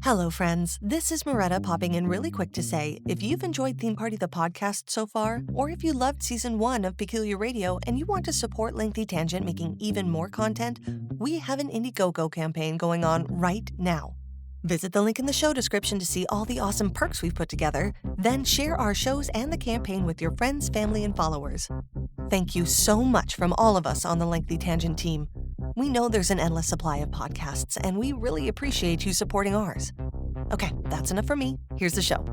Hello, friends. This is Merete popping in really quick to say, if you've enjoyed Theme Party the podcast so far, or if you loved Season 1 of Peculiar Radio and you want to support Lengthy Tangent making even more content, we have an Indiegogo campaign going on right now. Visit the link in the show description to see all the awesome perks we've put together, then share our shows and the campaign with your friends, family, and followers. Thank you so much from all of us on the Lengthy Tangent team. We know there's an endless supply of podcasts, and we really appreciate you supporting ours. Okay, that's enough for me. Here's the show.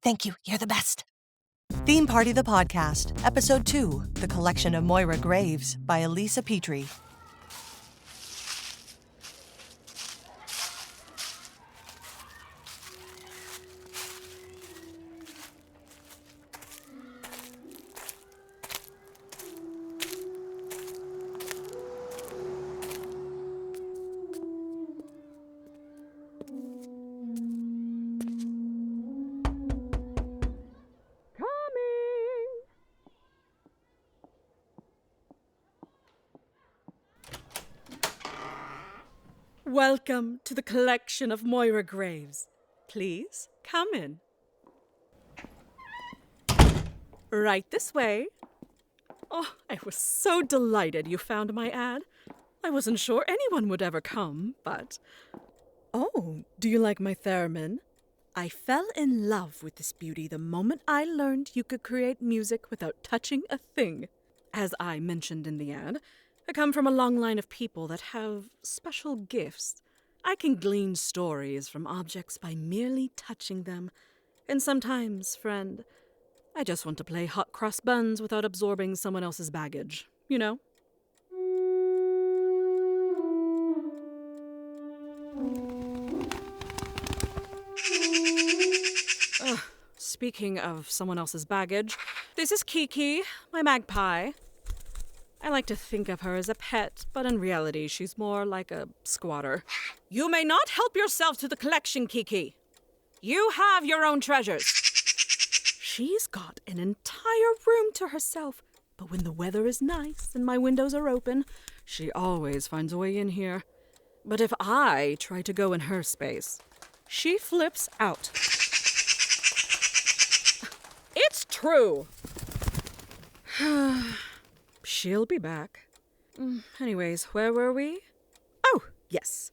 Thank you. You're the best. Theme Party the Podcast, Episode 2, The Collection of Moira Graves by Alyssa Petrey. Welcome to the collection of Moira Graves. Please come in. Right this way. Oh, I was so delighted you found my ad. I wasn't sure anyone would ever come, but... Oh, do you like my theremin? I fell in love with this beauty the moment I learned you could create music without touching a thing. As I mentioned in the ad, I come from a long line of people that have special gifts. I can glean stories from objects by merely touching them. And sometimes, friend, I just want to play hot cross buns without absorbing someone else's baggage, you know? Speaking of someone else's baggage, this is Kiki, my magpie. I like to think of her as a pet, but in reality, she's more like a squatter. You may not help yourself to the collection, Kiki. You have your own treasures. She's got an entire room to herself, but when the weather is nice and my windows are open, she always finds a way in here. But if I try to go in her space, she flips out. It's true. She'll be back. Anyways, where were we? Oh, yes.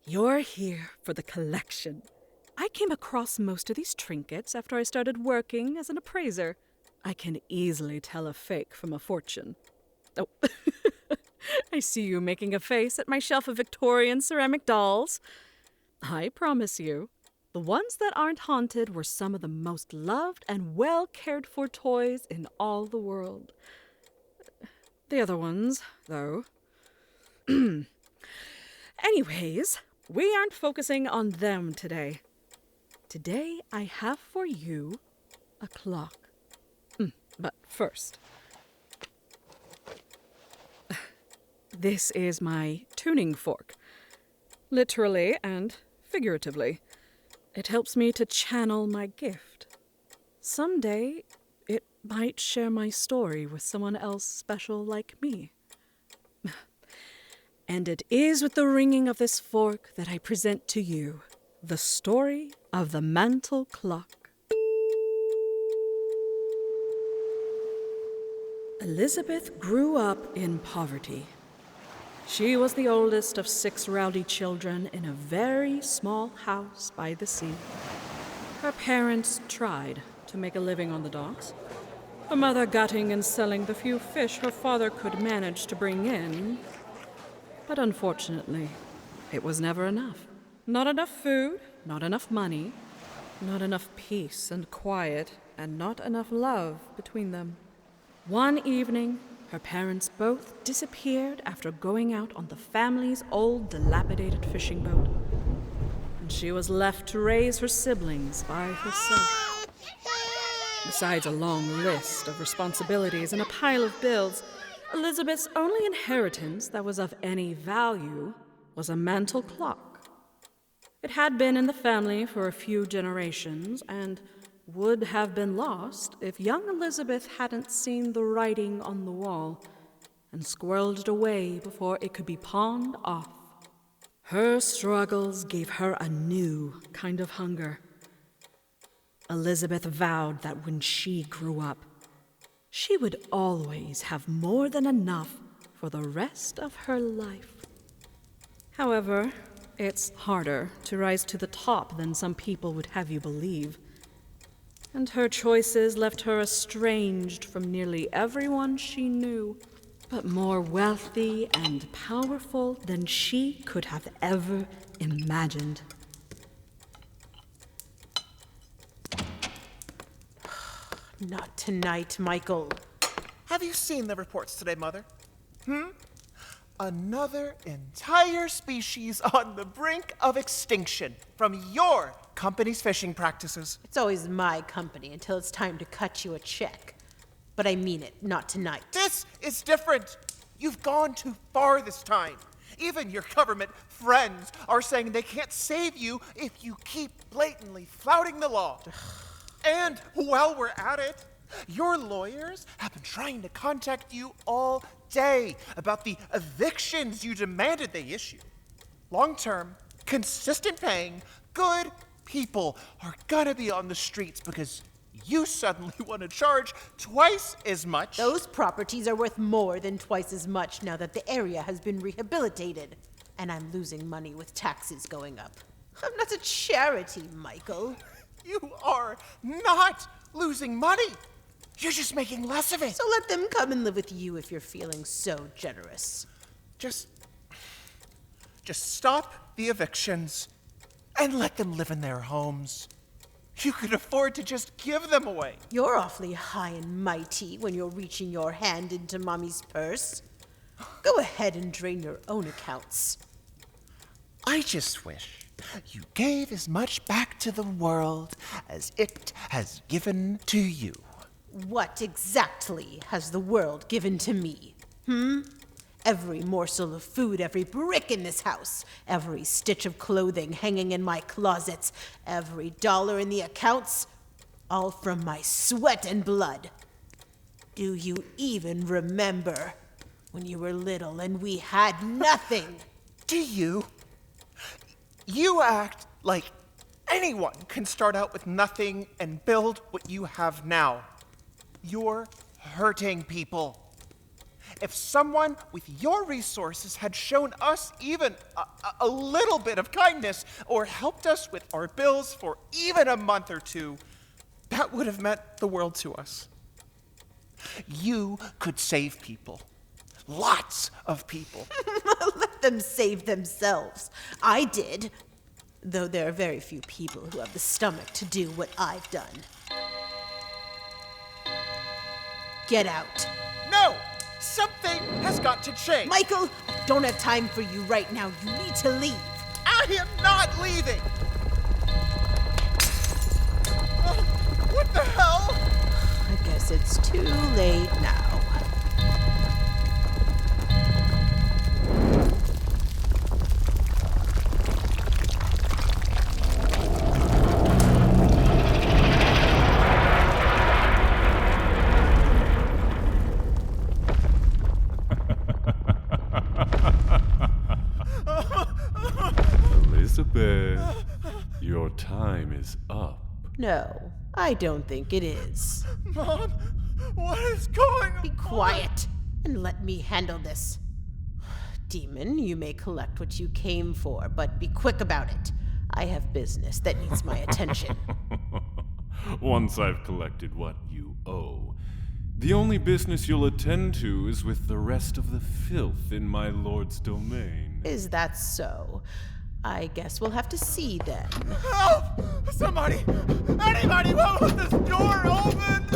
You're here for the collection. I came across most of these trinkets after I started working as an appraiser. I can easily tell a fake from a fortune. Oh, I see you making a face at my shelf of Victorian ceramic dolls. I promise you, the ones that aren't haunted were some of the most loved and well-cared-for toys in all the world. The other ones, though. Anyways, we aren't focusing on them today. Today, I have for you a clock. But first, this is my tuning fork. Literally and figuratively. It helps me to channel my gift. Someday, it might share my story with someone else special like me. And it is with the ringing of this fork that I present to you the story of the mantle clock. Elizabeth grew up in poverty. She was the oldest of 6 rowdy children in a very small house by the sea. Her parents tried to make a living on the docks, her mother gutting and selling the few fish her father could manage to bring in. But unfortunately, it was never enough. Not enough food, not enough money, not enough peace and quiet, and not enough love between them. One evening, her parents both disappeared after going out on the family's old dilapidated fishing boat, and she was left to raise her siblings by herself. Besides a long list of responsibilities and a pile of bills, Elizabeth's only inheritance that was of any value was a mantle clock. It had been in the family for a few generations and would have been lost if young Elizabeth hadn't seen the writing on the wall and squirreled it away before it could be pawned off. Her struggles gave her a new kind of hunger. Elizabeth vowed that when she grew up, she would always have more than enough for the rest of her life. However, it's harder to rise to the top than some people would have you believe. And her choices left her estranged from nearly everyone she knew, but more wealthy and powerful than she could have ever imagined. Not tonight, Michael. Have you seen the reports today, Mother? Another entire species on the brink of extinction from your company's fishing practices. It's always my company until it's time to cut you a check. But I mean it, not tonight. This is different. You've gone too far this time. Even your government friends are saying they can't save you if you keep blatantly flouting the law. And while we're at it, your lawyers have been trying to contact you all day about the evictions you demanded they issue. Long-term, consistent paying, good people are gonna be on the streets because you suddenly want to charge twice as much. Those properties are worth more than twice as much now that the area has been rehabilitated. And I'm losing money with taxes going up. I'm not a charity, Michael. You are not losing money. You're just making less of it. So let them come and live with you if you're feeling so generous. Just stop the evictions and let them live in their homes. You can afford to just give them away. You're awfully high and mighty when you're reaching your hand into Mommy's purse. Go ahead and drain your own accounts. I just wish you gave as much back to the world as it has given to you. What exactly has the world given to me? Every morsel of food, every brick in this house, every stitch of clothing hanging in my closets, every dollar in the accounts, all from my sweat and blood. Do you even remember when you were little and we had nothing? Do you? You act like anyone can start out with nothing and build what you have now. You're hurting people. If someone with your resources had shown us even a little bit of kindness or helped us with our bills for even a month or two, that would have meant the world to us. You could save people. Lots of people. Let them save themselves. I did. Though there are very few people who have the stomach to do what I've done. Get out. No! Something has got to change. Michael, I don't have time for you right now. You need to leave. I am not leaving! What the hell? I guess it's too late now. Elizabeth, your time is up. No, I don't think it is. Mom, what is going on? Be quiet and let me handle this. Demon, you may collect what you came for, but be quick about it. I have business that needs my attention. Once I've collected what you owe, the only business you'll attend to is with the rest of the filth in my lord's domain. Is that so? I guess we'll have to see then. Help! Somebody! Anybody! Won't let this door open!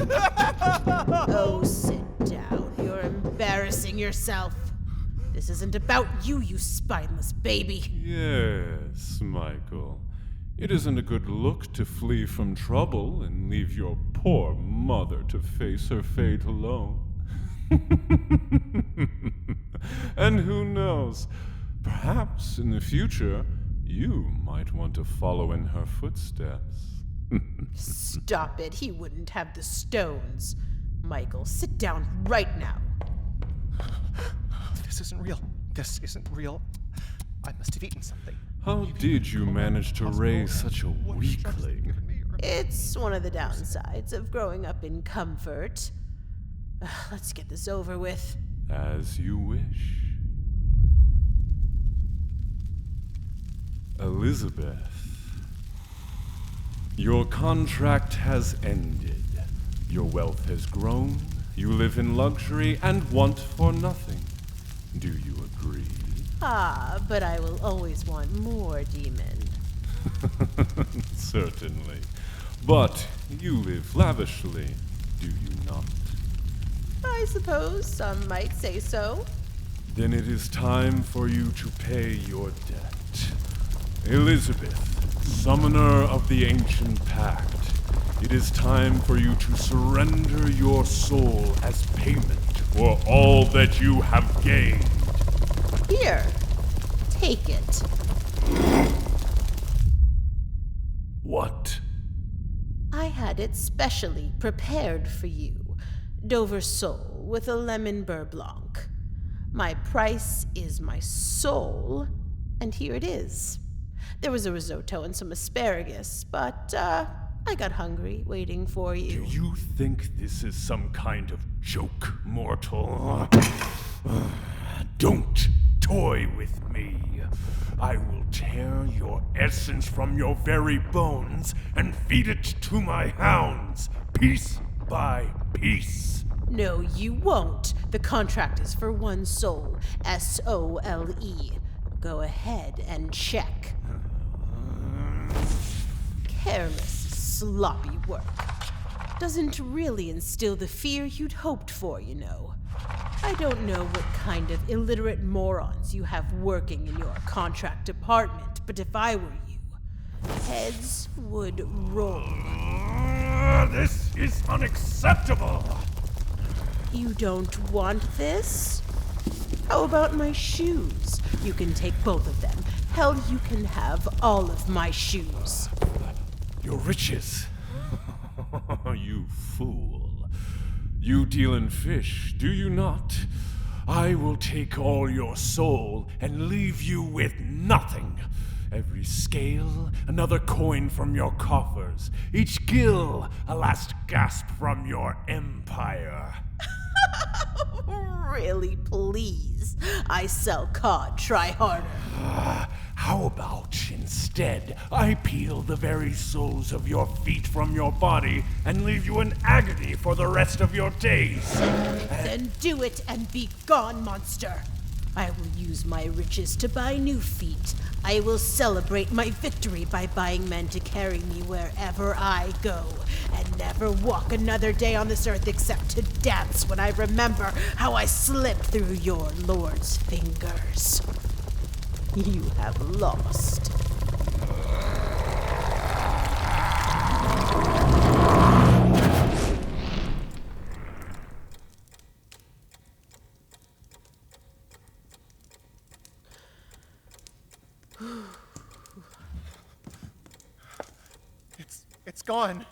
Oh, sit down. You're embarrassing yourself. This isn't about you, you spineless baby. Yes, Michael. It isn't a good look to flee from trouble and leave your poor mother to face her fate alone. And who knows? Perhaps in the future, you might want to follow in her footsteps. Stop it. He wouldn't have the stones. Michael, sit down right now. This isn't real. This isn't real. I must have eaten something. How did you manage to raise such a weakling? It's one of the downsides of growing up in comfort. Let's get this over with. As you wish. Elizabeth, your contract has ended. Your wealth has grown, you live in luxury, and want for nothing. Do you agree? Ah, but I will always want more, demon. Certainly. But you live lavishly, do you not? I suppose some might say so. Then it is time for you to pay your debt. Elizabeth, summoner of the ancient pact, it is time for you to surrender your soul as payment for all that you have gained. Here, take it. What? I had it specially prepared for you. Dover sole with a lemon beurre blanc. My price is my soul, and here it is. There was a risotto and some asparagus, but I got hungry waiting for you. Do you think this is some kind of joke, mortal? Don't toy with me. I will tear your essence from your very bones and feed it to my hounds, piece by piece. No, you won't. The contract is for one soul. S-O-L-E. Go ahead and check. Careless, sloppy work. Doesn't really instill the fear you'd hoped for, you know. I don't know what kind of illiterate morons you have working in your contract department, but if I were you, heads would roll. This is unacceptable! You don't want this? How about my shoes? You can take both of them. Hell, you can have all of my shoes. Your riches. You fool. You deal in fish, do you not? I will take all your soul and leave you with nothing. Every scale, another coin from your coffers. Each gill, a last gasp from your empire. Really, please. I sell cod, try harder. How about instead I peel the very soles of your feet from your body and leave you in agony for the rest of your days? Then do it and be gone, monster. I will use my riches to buy new feet. I will celebrate my victory by buying men to carry me wherever I go, and never walk another day on this earth except to dance when I remember how I slipped through your lord's fingers. You have lost. It's gone.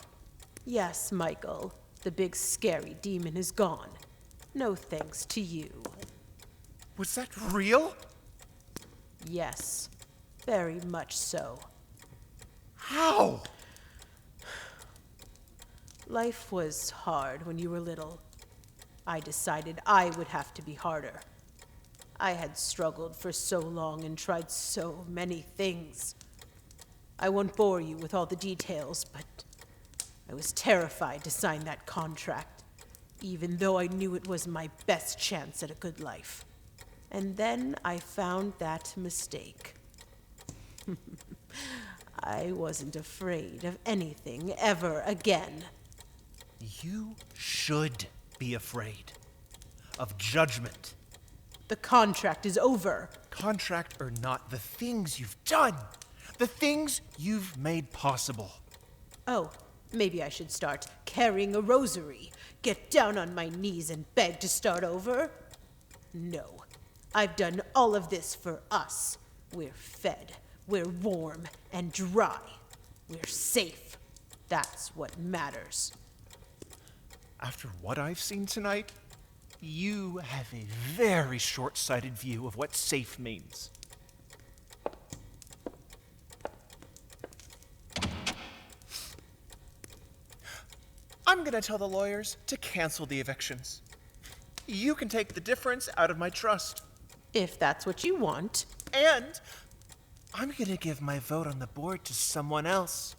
Yes, Michael. The big scary demon is gone. No thanks to you. Was that real? Yes, very much so. How? Life was hard when you were little. I decided I would have to be harder. I had struggled for so long and tried so many things. I won't bore you with all the details, but I was terrified to sign that contract, even though I knew it was my best chance at a good life. And then I found that mistake. I wasn't afraid of anything ever again. You should be afraid of judgment. The contract is over. Contract or not, the things you've done, the things you've made possible. Oh, maybe I should start carrying a rosary, get down on my knees and beg to start over? No. I've done all of this for us. We're fed, we're warm and dry. We're safe. That's what matters. After what I've seen tonight, you have a very short-sighted view of what safe means. I'm gonna tell the lawyers to cancel the evictions. You can take the difference out of my trust. If that's what you want. And I'm gonna give my vote on the board to someone else.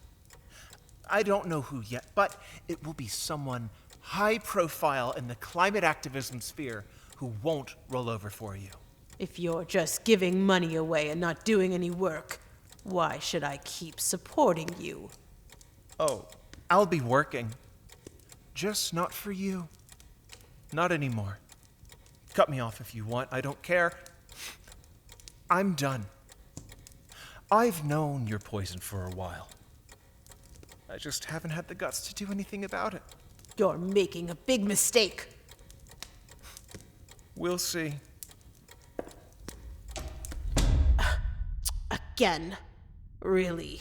I don't know who yet, but it will be someone high profile in the climate activism sphere who won't roll over for you. If you're just giving money away and not doing any work, why should I keep supporting you? Oh, I'll be working. Just not for you. Not anymore. Cut me off if you want, I don't care. I'm done. I've known you're poison for a while. I just haven't had the guts to do anything about it. You're making a big mistake. We'll see. Again. Really.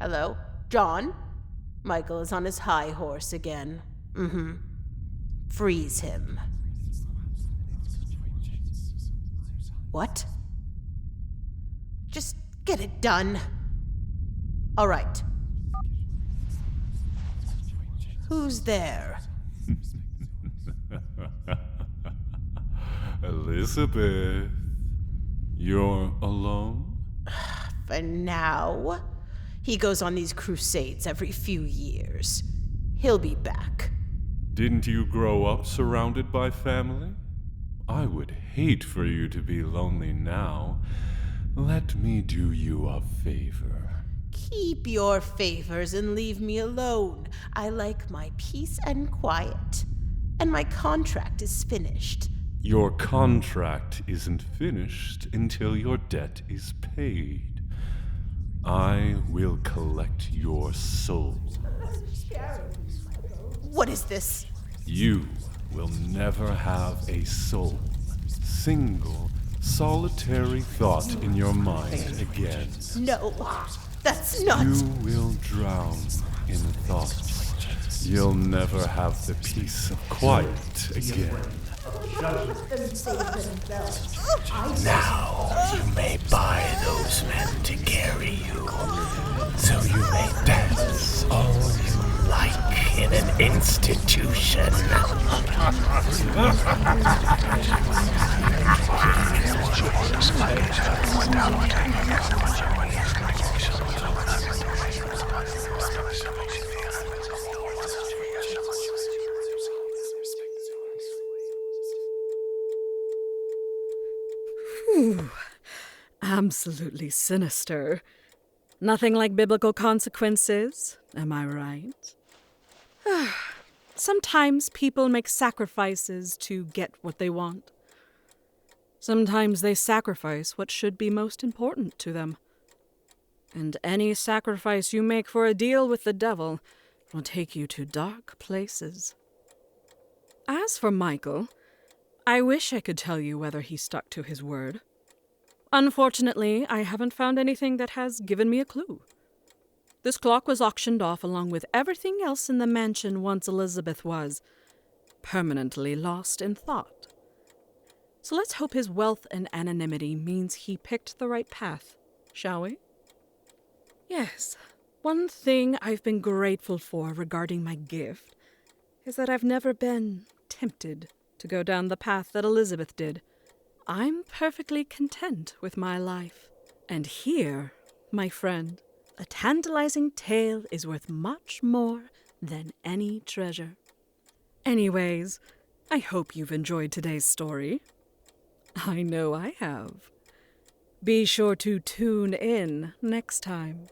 Hello? John? Michael is on his high horse again. Freeze him. What? Just get it done. All right. Who's there? Elizabeth, you're alone? For now. He goes on these crusades every few years. He'll be back. Didn't you grow up surrounded by family? I would hate for you to be lonely now. Let me do you a favor. Keep your favors and leave me alone. I like my peace and quiet. And my contract is finished. Your contract isn't finished until your debt is paid. I will collect your soul. What is this? You will never have a soul. Single, solitary thought in your mind again. No, that's not... You will drown in thoughts. You'll never have the peace of quiet again. Now you may buy those men to carry you, so you may dance all you like in an institution. Absolutely sinister. Nothing like biblical consequences, am I right? Sometimes people make sacrifices to get what they want. Sometimes they sacrifice what should be most important to them. And any sacrifice you make for a deal with the devil will take you to dark places. As for Michael, I wish I could tell you whether he stuck to his word. Unfortunately, I haven't found anything that has given me a clue. This clock was auctioned off along with everything else in the mansion once Elizabeth was permanently lost in thought. So let's hope his wealth and anonymity means he picked the right path, shall we? Yes, one thing I've been grateful for regarding my gift is that I've never been tempted to go down the path that Elizabeth did. I'm perfectly content with my life. And here, my friend, a tantalizing tale is worth much more than any treasure. Anyways, I hope you've enjoyed today's story. I know I have. Be sure to tune in next time.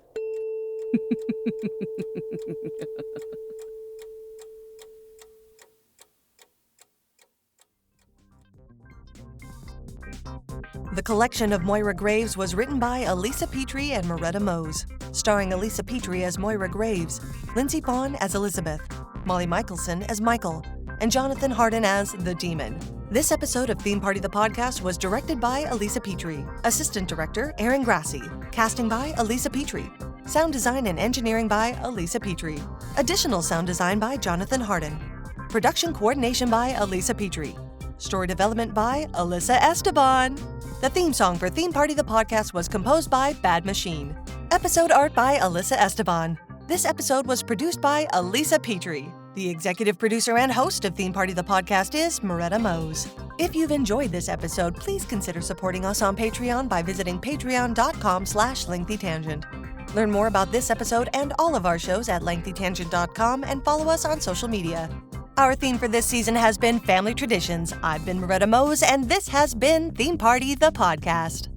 The collection of Moira Graves was written by Alyssa Petrey and Merete Mohs, starring Alyssa Petrey as Moira Graves, Lindsay Fawn as Elizabeth, Molly Michelson as Michael, and Jonathan Hardin as The Demon. This episode of Theme Party the Podcast was directed by Alyssa Petrey, Assistant Director Aaron Grassi, casting by Alyssa Petrey, sound design and engineering by Alyssa Petrey, additional sound design by Jonathan Hardin, production coordination by Alyssa Petrey, Story development by Alyssa Esteban. The theme song for Theme Party the Podcast was composed by Bad Machine. Episode art by Alyssa Esteban. This episode was produced by Alyssa Petrey. The executive producer and host of Theme Party the Podcast is Merete Mohs. If you've enjoyed this episode, please consider supporting us on Patreon by visiting patreon.com/lengthytangent. Learn more about this episode and all of our shows at lengthytangent.com and follow us on social media. Our theme for this season has been Family Traditions. I've been Merete Mohs, and this has been Theme Party the Podcast.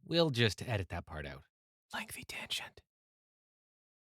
We'll just edit that part out. Lengthy tangent.